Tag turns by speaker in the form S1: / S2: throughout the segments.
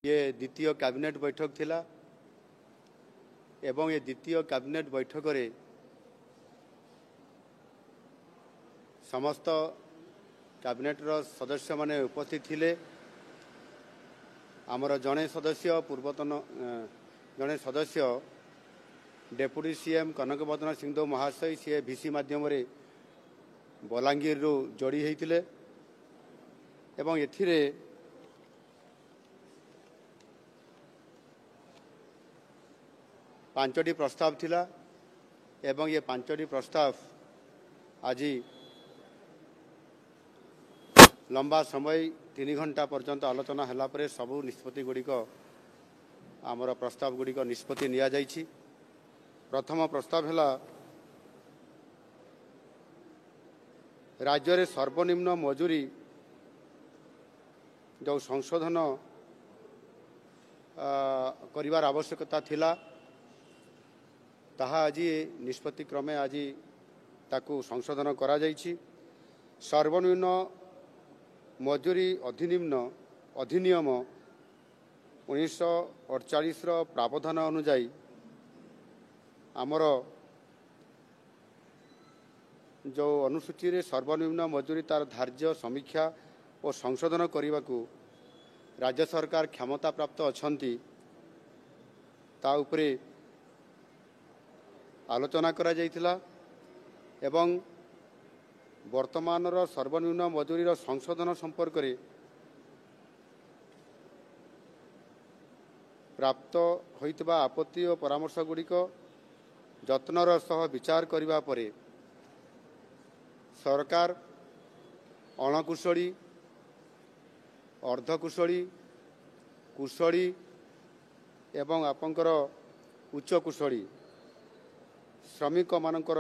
S1: ये द्वितीय कैबिनेट बैठक थिला एवं ये द्वितीय कैबिनेट बैठक रे समस्त कैबिनेट रो सदस्य माने उपस्थित थिले। आमर जड़े सदस्य पूर्वतन जड़े सदस्य डेप्यूटी सीएम कनकवदन सिंहदेव महाशय सी भिसी माध्यम बलांगीर रु जोड़ी होते एवं एथिरे पांचटी प्रस्ताव थिला एवं ये पांचटी प्रस्ताव आज लंबा समय 3 घंटा पर्यंत आलोचना हला परे सबु निष्पत्ति गुड़िक आमर प्रस्ताव गुड़िक निष्पत्ति निया जाइछि। प्रथम प्रस्ताव है राज्य रे सर्वनिम्न मजूरी जो संशोधन करिवार आवश्यकता थिला ताहा आज निष्पत्ति क्रमे आज ताकू संशोधन करा जाइछि। सर्वनिम्न मजूरी अधिनियम 1948 प्रावधान अनुजाई आमर जो अनुसूची रे सर्वनिम्न मजूरी तार धार्य समीक्षा और संशोधन करने को राज्य सरकार क्षमता प्राप्त अछंती ता उपरे आलोचना करा जाइथिला एवं वर्तमान सर्वनिम्न मजूरी संशोधन संपर्क में प्राप्त होइतबा आपत्ति और परामर्श गुड़िक जत्नर सह विचार करिबा परे सरकार अणकुशली अर्धकुशली कुशली एवं आपंकर उच्च कुशली श्रमिक मानकर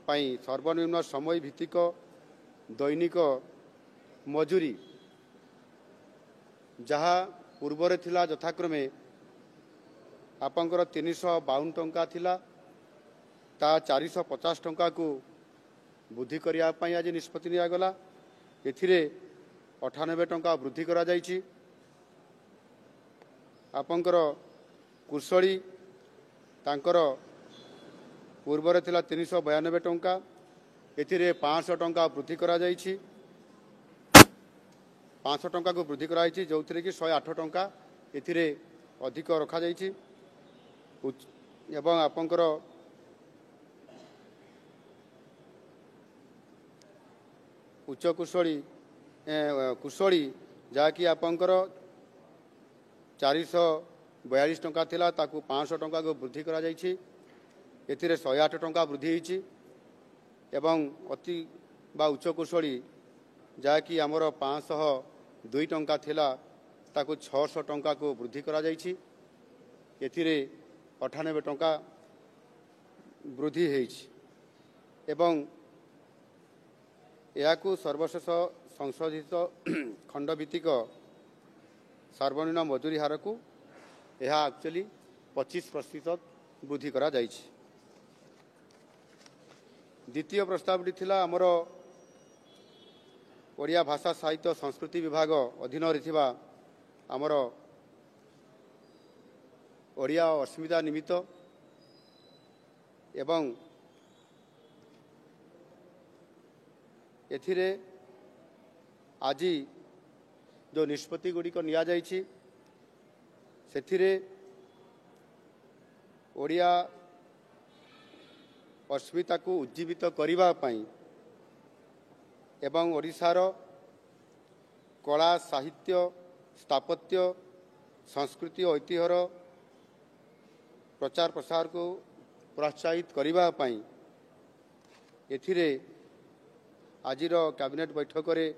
S1: पाई सर्वनिम्न समय भित्तिक दैनिक मजूरी जहाँ पूर्वरे थिला यथाक्रमे आपंकर 352 टंका थिला ता 450 टंका को वृद्धि करिया पई आज निष्पत्ति निया गला। एथिरे 98 टंका वृद्धि करा जाइछि। आपंकर कुशली तांकर पूर्वरे थिला 392 टंका एथिरे 500 टंका वृद्धि करा जाइछि। 500 टंका को वृद्धि करा जाइछि जो कि 108 टंका एथिरे अधिक रखा जाइछि। एवं आपंकर उच्च कुशली जहाँकि आपंकर 442 टंका थिला ताकू 500 टंका को वृद्धि करा जाइछि। एथिरे 108 टंका वृद्धि होइछि एवं अति बा उच्च कुशली जहाँकि आमर 502 टंका थिला ताकू 600 टंका को वृद्धि करा जाइछि। एथिरे 98 टंका वृद्धि होइछि एवं याकू सर्वशेष संशोधित खंडभित्तिक सर्वनिम्न मजूरी हार को यह एक्चुअली 25% वृद्धि करा जाइछि। द्वितीय प्रस्तावटी थिला आमर ओडिया भाषा साहित्य संस्कृति विभाग अधीन रहिथिबा आमर ओडिया अस्मिता निमित्त एवं एथिरे आज जो निष्पत्ति गुड़िक निया जाइछि सेथिरे ओडिया अस्मिता को उज्जीवित करिबा पई एवं ओडिशार कला साहित्य स्थापत्य संस्कृति और ऐतिह्यर प्रचार प्रसार को प्रोत्साहित करिबा पई एथिरे आजिर कैबिनेट बैठक रे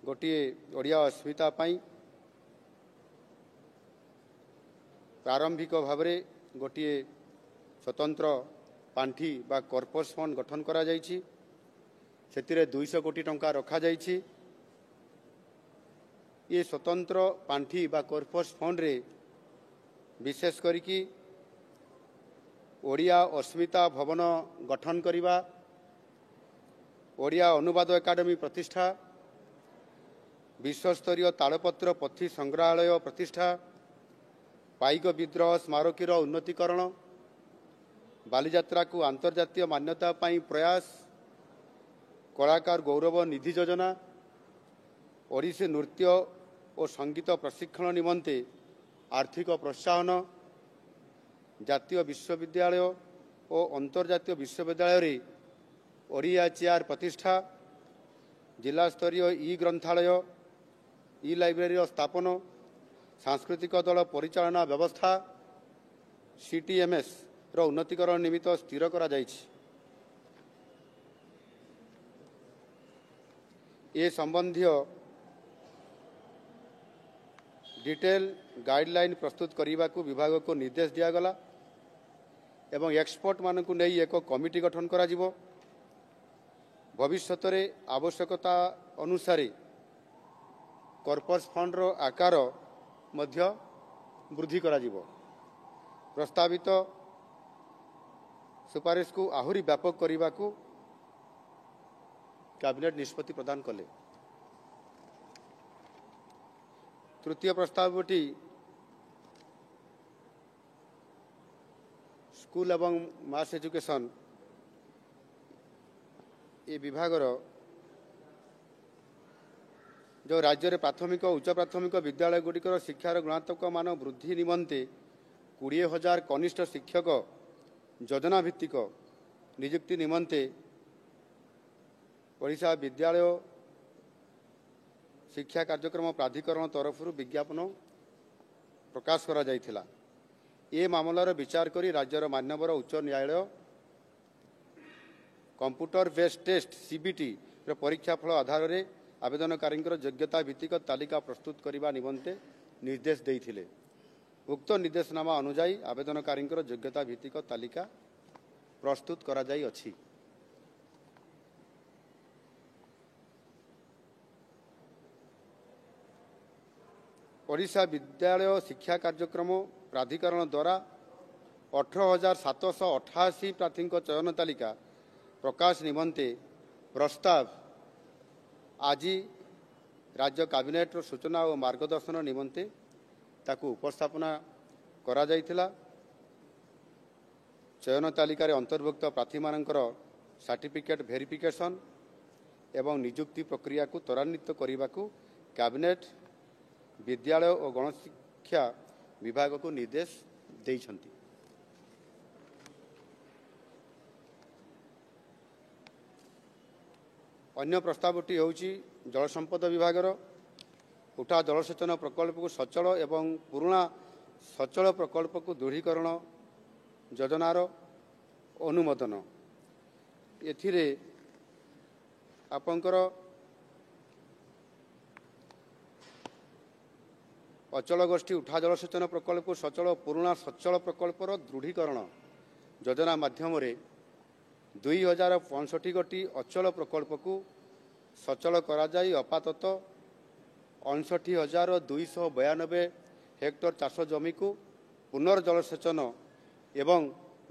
S1: गोटिए ओडिया अस्मिता पई प्रारंभिक भाव में गोटिए स्वतंत्र पांठी बा कॉर्पस फंड गठन करा जाइछि। सेतिरे 200 कोटी टंका रखा जाइछि। ये स्वतंत्र पांठी बा कॉर्पस फंड रे विशेष करिकी ओडिया अस्मिता भवन गठन करिबा, ओडिया अनुवाद एकाडेमी प्रतिष्ठा विश्वस्तरीय तालपत्र पथी संग्रहालय प्रतिष्ठा, पाइक विद्रोह स्मारकीर उन्नतीकरण, बालीजात्रा को अंतर्जातीय मान्यता पाई प्रयास, कलाकार गौरव निधि योजना, ओडिसी नृत्य और संगीत प्रशिक्षण निमंते आर्थिक प्रोत्साहन, जातीय विश्वविद्यालय और अंतर्जातीय विश्वविद्यालय ओडिया चेयर प्रतिष्ठा, जिला स्तरीय ई ग्रंथालय ई लाइब्रेरी स्थापन, सांस्कृतिक दल परिचालना व्यवस्था सीटीएमएस रो उन्नतीकरण निमित्त स्थिर करा जायछि। ए संबंधी डिटेल गाइडलाइन प्रस्तुत करने को विभाग को निर्देश दिगला एवं एक्सपर्ट मानक नहीं एक कमिटी गठन करा जिवो। भविष्य में आवश्यकता अनुसार कॉर्पस फंड रो आकार मध्य वृद्धि करा जिवो। प्रस्तावित सुपारिश को आहुरी व्यापक करने को कैबिनेट निष्पत्ति प्रदान कले। तृतीय प्रस्तावटी स्कूल एवं मास एजुकेशन ये विभाग जो राज्य में प्राथमिक और उच्च प्राथमिक विद्यालय गुड़िकर शिक्षार गुणात्मक मान वृद्धि निमंते 20,000 कनिष्ठ शिक्षक योजना भित्तिक नियुक्ति निमंते ओडिशा विद्यालय शिक्षा कार्यक्रम प्राधिकरण तरफ विज्ञापन प्रकाश करा जायथिला। ए मामलार विचार करी राज्यर मान्यवर उच्च न्यायालय कंप्यूटर बेस्ड टेस्ट सीबीटी परीक्षा फल आधार में आवेदनकारी योग्यता भित्तिक तालिका प्रस्तुत करने निमंते निर्देश देइथिले। उक्त निर्देशनामा अनुଯାयी आवेदनकारी योग्यता भित्तिक तालिका प्रस्तुत करा जाई अछि। ओडिशा विद्यालय शिक्षा कार्यक्रम प्राधिकरण द्वारा 18,788 प्रार्थी चयन तालिका प्रकाश निमंते प्रस्ताव आज राज्य कैबिनेट सूचना और मार्गदर्शन निमंते ताकू उपस्थापना करा जायथिला। चयन तालिका अंतर्भुक्त प्रार्थी मानकर सर्टिफिकेट वेरिफिकेशन एवं नियुक्ति प्रक्रिया को त्वरान्वित करने को कैबिनेट विद्यालय और गणशिक्षा विभाग को निर्देश देइछंती। अन्य प्रस्तावटी होउची जल संपद विभागर उठा जलसेचन प्रकल्प को सचल एवं पुराना सचल प्रकल्प को दृढ़ीकरण योजनार अनुमोदन। एथिरे आपंकर अचल गोष्ठी उठा जलसेचन प्रकल्प सचल पुराना सचल प्रकल्पर दृढ़ीकरण योजना माध्यम 2065 गोटी अचल प्रकल्प को सचल करा जाई आपातत 59,292 हेक्टर चाष जमी को पुनर्जलसेचन एवं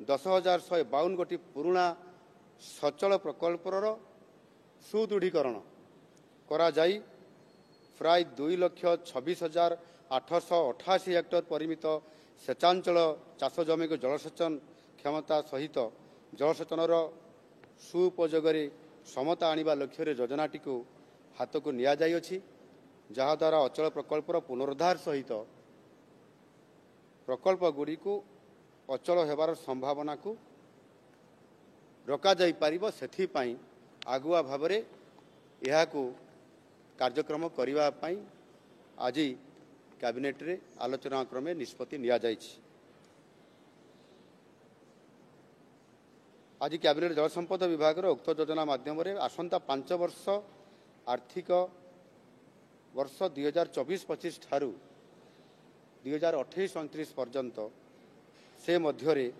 S1: 10,152 गोटी पुराना सचल प्रकल्पर सुदृढ़ीकरण करा जाई प्राय 2,26,888 हेक्टर परिमित सेचांचल चाष जमी को जलसेचन क्षमता सहित जलसेचनर सुपयोगरे समता आनिबा लक्ष्य योजनाटी को हाथ को निया जाई अछि, जहाद्वारा अचल प्रकल्पर पुनरुद्धार सहित प्रकल्प गुड़ी को अचल हेबार संभावना को रोका जाई पारिबो। सेथिपाई आगुआ भावरे यहाकू कार्यक्रम करिबा पाई आज कैबिनेट रे आलोचना क्रमे निष्पत्ति निया जाइछि। आज कैबिनेट जल संपद विभाग उक्त योजना माध्यम आसंता 5 वर्ष आर्थिक वर्ष 2024-25 ठारू 2028-29 पर्यंत से मध्यरे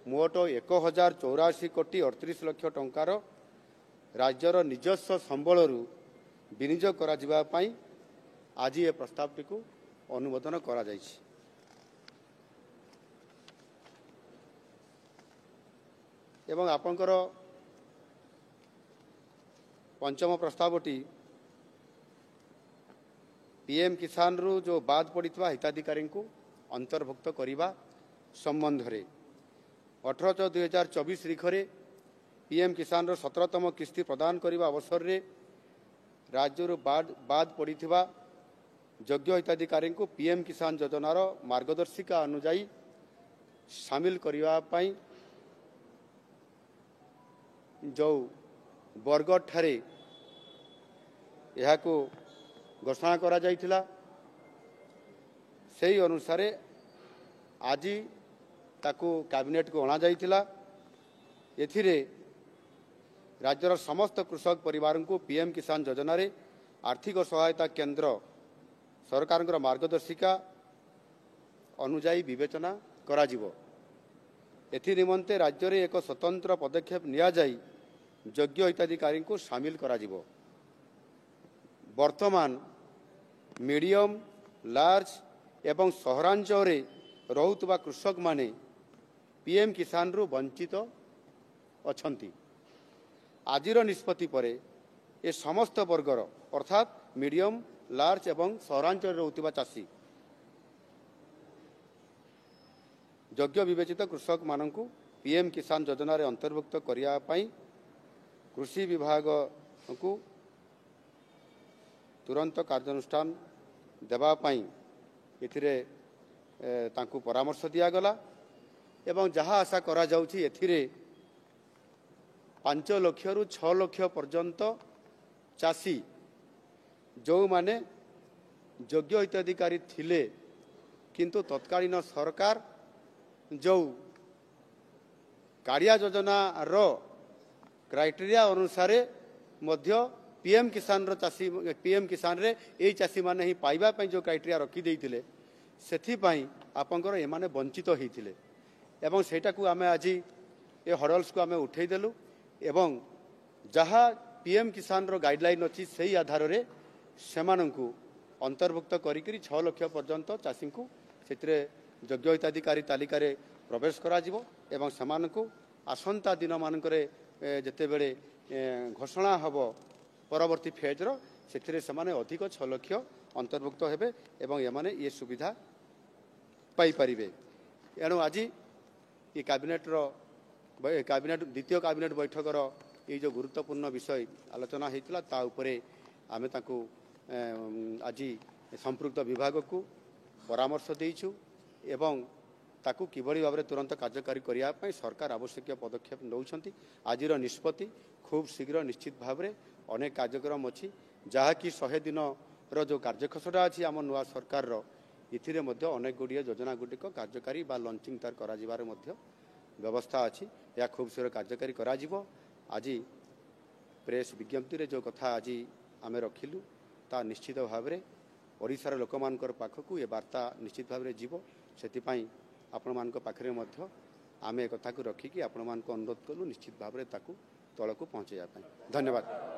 S1: मोट 1,084 कोटी 38 लक्ष टंकार राज्यर निजस्व संबल विनियोग करा जिबा पाई आज ये प्रस्तावटी को अनुमोदन करा जाइछि। एवं आपंकर पंचम प्रस्तावटी पीएम किसान रु जो बाद पड़ता हिताधिकारी को अंतर्भुक्त करने संबंध में 18/6/2024 तारीख पीएम किसान 17तम किस्ती प्रदान करने अवसर में राज्य बाद पड़ता योग्य हिताधिकारी को पीएम किसान योजनार मार्गदर्शिका अनुजाई सामिल करने जो बरगढ़ ठारे यह घोषणा करा जाइथिला सेही अनुसार आज ताकू कैबिनेट को अणा जाइथिला। एथिरे राज्यर समस्त कृषक परिवार को पीएम किसान योजना रे आर्थिक सहायता केंद्र सरकार मार्गदर्शिका अनुजाई विवेचना करा जिवो। एथि निमंते राज्य रे एक स्वतंत्र पदक्षेप निया जाई योग्य हिताधिकारी को शामिल करा जिवो। वर्तमान मीडियम लार्ज एवं सहरांचल रोहुतबा कृषक माने पीएम किसान रु वंचित अछंती। आजिर निष्पत्ति परे ए समस्त वर्गर अर्थात मीडियम लार्ज एवं सहरांचल रोहुतबा चाषी योग्य विवेचित कृषक मानकु पीएम किसान योजना रे अंतर्भुक्त करिया पई कृषि विभाग को तुरंत कार्यानुष्ठान देवा पई एथिरे तांकु परामर्श दिया गला एवं जहाँ आशा करा जाउछि एथिरे 5 लाख रु 6 लाख पर्यंत चाषी जो माने योग्य हिताधिकारी थिले किंतु तत्कालीन सरकार जो काड़िया योजना रो क्राइटेरिया अनुसार मध्य पीएम किसान रो चाषी पीएम किसान रे ए चाषी माने ही पाइबा पई जो क्राइटेरिया रखी देइथिले सेथि पई आपनकर एमाने वंचित होइथिले एवं सेटा को आमे आज ए हडल्स को आमे उठै देलु एवं जहाँ पीएम किसान रो गाइडलाइन अछि सेही आधार रे सेमानंकु अंतर्भुक्त करिकरी 6 लाख पर्यंत चाषी को सेतिरे योग्य हिताधिकारी तालिका रे प्रवेश करा जिवो एवं सेमानंकु आसंता दिन मानकरे जेते बेले घोषणा हबो परवर्ती फेज रो सेतिरे सेमाने अधिक 6 लाख अंतर्भुक्त हेबे एवं एमाने ये सुविधा पाई परिबे। एणु आज ये कैबिनेट द्वितीय कैबिनेट बैठक ये जो गुरुत्वपूर्ण विषय आलोचना होता ता उपरे आमे ताकू आज संपृक्त विभाग को परामर्श देइछु एवं ताकू किभली भाव तुरंत कार्यकारी करिया पई सरकार आवश्यक पदक्षेप नौछंती। आजिर निष्पत्ति खूब शीघ्र निश्चित भाव में अनेक कार्यक्रम अच्छी जहाँकि 100 दिन रो जो कार्यखसटा अच्छी आम नुआ सरकार इथिरे मध्य अनेक गुड़िया योजना गुड़िक कार्यकारी बा लंचिंग तार करा जिबार मध्य व्यवस्था अच्छी या खूब शीघ्र कार्यकारी करा जिवो। आज प्रेस विज्ञप्ति रे जो कथा आज आमे रखिलु ता निश्चित भाव में ओडिशार लोकमानकर पाखकु ये वार्ता निश्चित भाव में जीवो। सेतिपाई आपण मान पाखरे मध्य आमे कथा को रखिकी आपण मान को अनुरोध कलु निश्चित भाव में ताकू तलकू पहुँचाइबा। धन्यवाद।